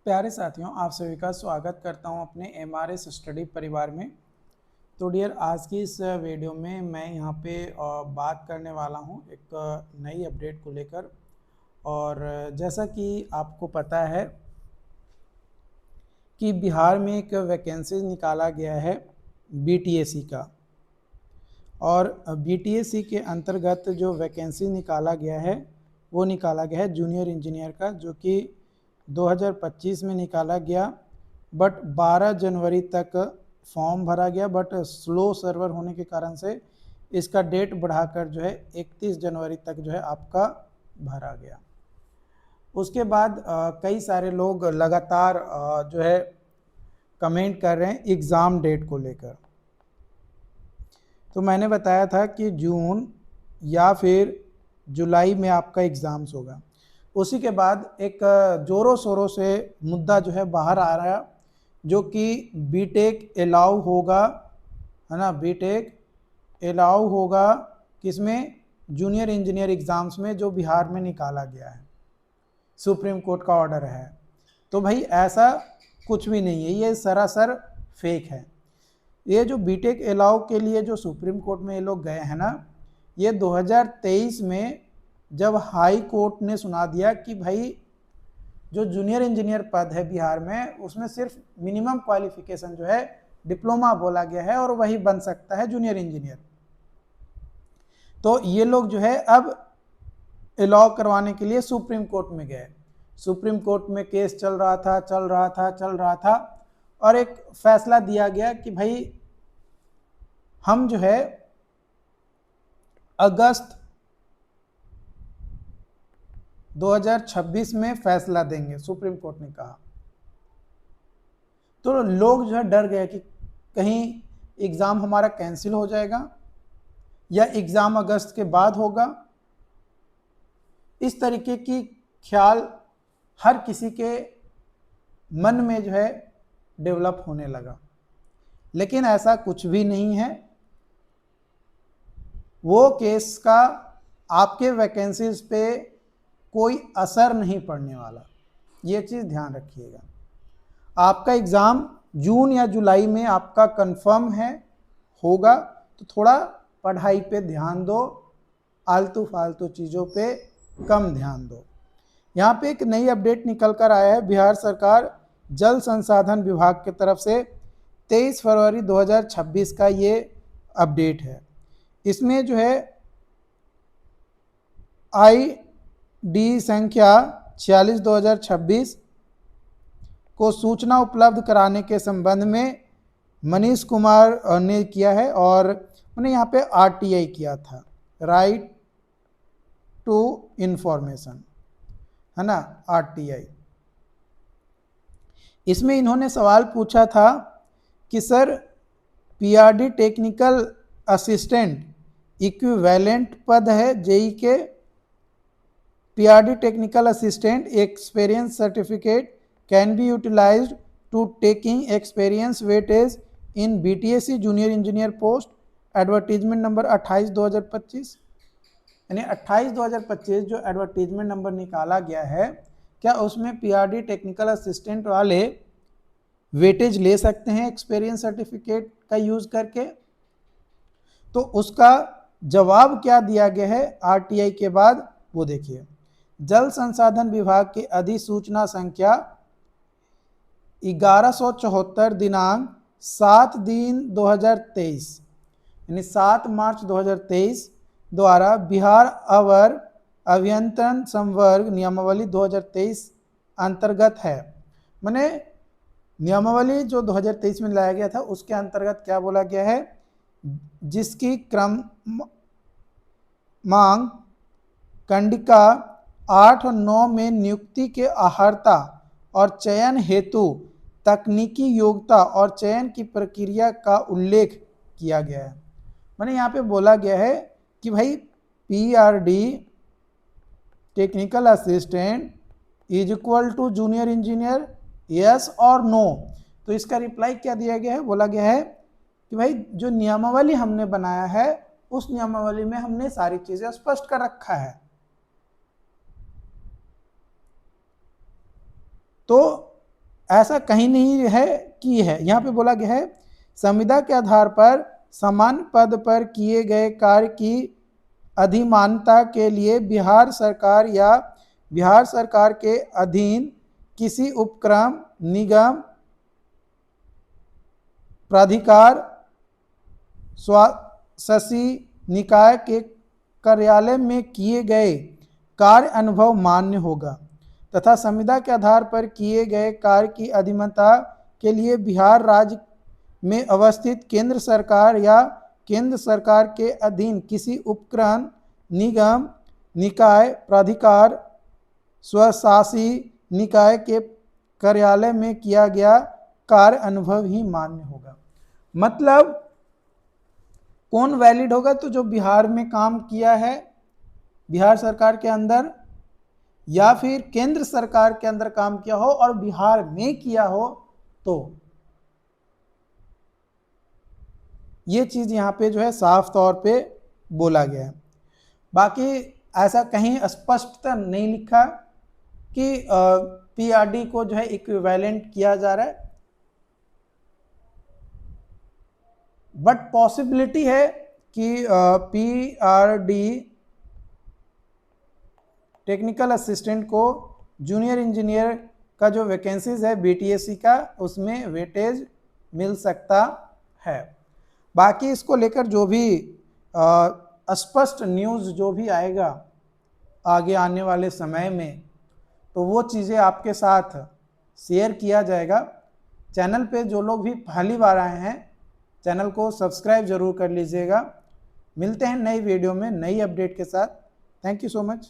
प्यारे साथियों, आप सभी का स्वागत करता हूं अपने MRS स्टडी परिवार में। तो डियर, आज की इस वीडियो में मैं यहां पे बात करने वाला हूं एक नई अपडेट को लेकर। और जैसा कि आपको पता है कि बिहार में एक वैकेंसी निकाला गया है BTSC का, और BTSC के अंतर्गत जो वैकेंसी निकाला गया है वो निकाला गया है जूनियर इंजीनियर का, जो कि 2025 में निकाला गया। बट 12 जनवरी तक फॉर्म भरा गया, बट स्लो सर्वर होने के कारण से इसका डेट बढ़ाकर जो है 31 जनवरी तक जो है आपका भरा गया। उसके बाद कई सारे लोग लगातार जो है कमेंट कर रहे हैं एग्ज़ाम डेट को लेकर। तो मैंने बताया था कि जून या फिर जुलाई में आपका एग्ज़ाम्स होगा। उसी के बाद एक ज़ोरों शोरों से मुद्दा जो है बाहर आ रहा है, जो कि बीटेक अलाउ होगा, है ना। बीटेक अलाउ होगा किसमें? जूनियर इंजीनियर एग्ज़ाम्स में, जो बिहार में निकाला गया है। सुप्रीम कोर्ट का ऑर्डर है। तो भाई ऐसा कुछ भी नहीं है, ये सरासर फेक है। ये जो बीटेक अलाउ के लिए जो सुप्रीम कोर्ट में ये लोग गए हैं ना, ये 2023 में जब हाई कोर्ट ने सुना दिया कि भाई जो जूनियर इंजीनियर पद है बिहार में, उसमें सिर्फ मिनिमम क्वालिफिकेशन जो है डिप्लोमा बोला गया है, और वही बन सकता है जूनियर इंजीनियर। तो ये लोग जो है अब अलाउ करवाने के लिए सुप्रीम कोर्ट में गए। सुप्रीम कोर्ट में केस चल रहा था, और एक फैसला दिया गया कि भाई हम जो है अगस्त 2026 में फैसला देंगे, सुप्रीम कोर्ट ने कहा। तो लोग जो है डर गए कि कहीं एग्ज़ाम हमारा कैंसिल हो जाएगा या एग्ज़ाम अगस्त के बाद होगा। इस तरीके की ख्याल हर किसी के मन में जो है डेवलप होने लगा, लेकिन ऐसा कुछ भी नहीं है। वो केस का आपके वैकेंसीज पे कोई असर नहीं पड़ने वाला, ये चीज़ ध्यान रखिएगा। आपका एग्ज़ाम जून या जुलाई में आपका कंफर्म है होगा, तो थोड़ा पढ़ाई पे ध्यान दो, आलतू फालतू चीज़ों पे कम ध्यान दो। यहाँ पे एक नई अपडेट निकल कर आया है बिहार सरकार जल संसाधन विभाग की तरफ से। 23 फरवरी 2026 का ये अपडेट है। इसमें जो है ID संख्या 46/2026 को सूचना उपलब्ध कराने के संबंध में मनीष कुमार ने किया है, और उन्हें यहाँ पे RTI किया था, राइट टू इंफॉर्मेशन, है ना, RTI। इसमें इन्होंने सवाल पूछा था कि sir PRD technical assistant equivalent पद है जेई के। PRD technical assistant experience certificate can be utilised to taking experience weightage in BTSC junior engineer post. Advertisement number 28/2025, यानी 28/2025 जो एडवर्टीजमेंट नंबर निकाला गया है, क्या उसमें PRD टेक्निकल असिस्टेंट वाले वेटेज ले सकते हैं एक्सपीरियंस सर्टिफिकेट का यूज करके? तो उसका जवाब क्या दिया गया है RTI के बाद, वो देखिए। जल संसाधन विभाग की अधिसूचना संख्या 1174 दिनांक 7/3/2023, यानी 7 मार्च 2023 द्वारा बिहार अवर अभियंत्रण संवर्ग नियमावली 2023 अंतर्गत है। माने नियमावली जो 2023 में लाया गया था, उसके अंतर्गत क्या बोला गया है? जिसकी क्रमांक कंडिका 8 और 9 में नियुक्ति के अहर्ता और चयन हेतु तकनीकी योग्यता और चयन की प्रक्रिया का उल्लेख किया गया है। मैंने यहाँ पे बोला गया है कि भाई PRD technical assistant is equal to junior engineer, yes और नो। तो इसका रिप्लाई क्या दिया गया है? बोला गया है कि भाई जो नियमावली हमने बनाया है, उस नियमावली में हमने सारी चीजें स्पष्ट कर रखा है। तो ऐसा कहीं नहीं है कि है, यहाँ पे बोला गया है संविदा के आधार पर समान पद पर किए गए कार्य की अधिमानता के लिए बिहार सरकार या बिहार सरकार के अधीन किसी उपक्रम, निगम, प्राधिकार, स्वायत्तशासी निकाय के कार्यालय में किए गए कार्य अनुभव मान्य होगा तथा संविदा के आधार पर किए गए कार्य की अधिमानता के लिए बिहार राज्य में अवस्थित केंद्र सरकार या केंद्र सरकार के अधीन किसी उपक्रम, निगम, निकाय, प्राधिकार, स्वशासी निकाय के कार्यालय में किया गया कार्य अनुभव ही मान्य होगा। मतलब कौन वैलिड होगा? तो जो बिहार में काम किया है बिहार सरकार के अंदर या फिर केंद्र सरकार के अंदर काम किया हो और बिहार में किया हो, तो ये चीज यहाँ पे जो है साफ तौर पे बोला गया है। बाकी ऐसा कहीं स्पष्टता नहीं लिखा कि पीआरडी को जो है इक्विवेलेंट किया जा रहा है, बट पॉसिबिलिटी है कि पीआरडी टेक्निकल असिस्टेंट को जूनियर इंजीनियर का जो वैकेंसीज है बीटीएससी का, उसमें वेटेज मिल सकता है। बाकी इसको लेकर जो भी स्पष्ट न्यूज़ जो भी आएगा आगे आने वाले समय में, तो वो चीज़ें आपके साथ शेयर किया जाएगा। चैनल पे जो लोग भी पहली बार आए हैं चैनल को सब्सक्राइब जरूर कर लीजिएगा। मिलते हैं नई वीडियो में नई अपडेट के साथ। Thank you so much.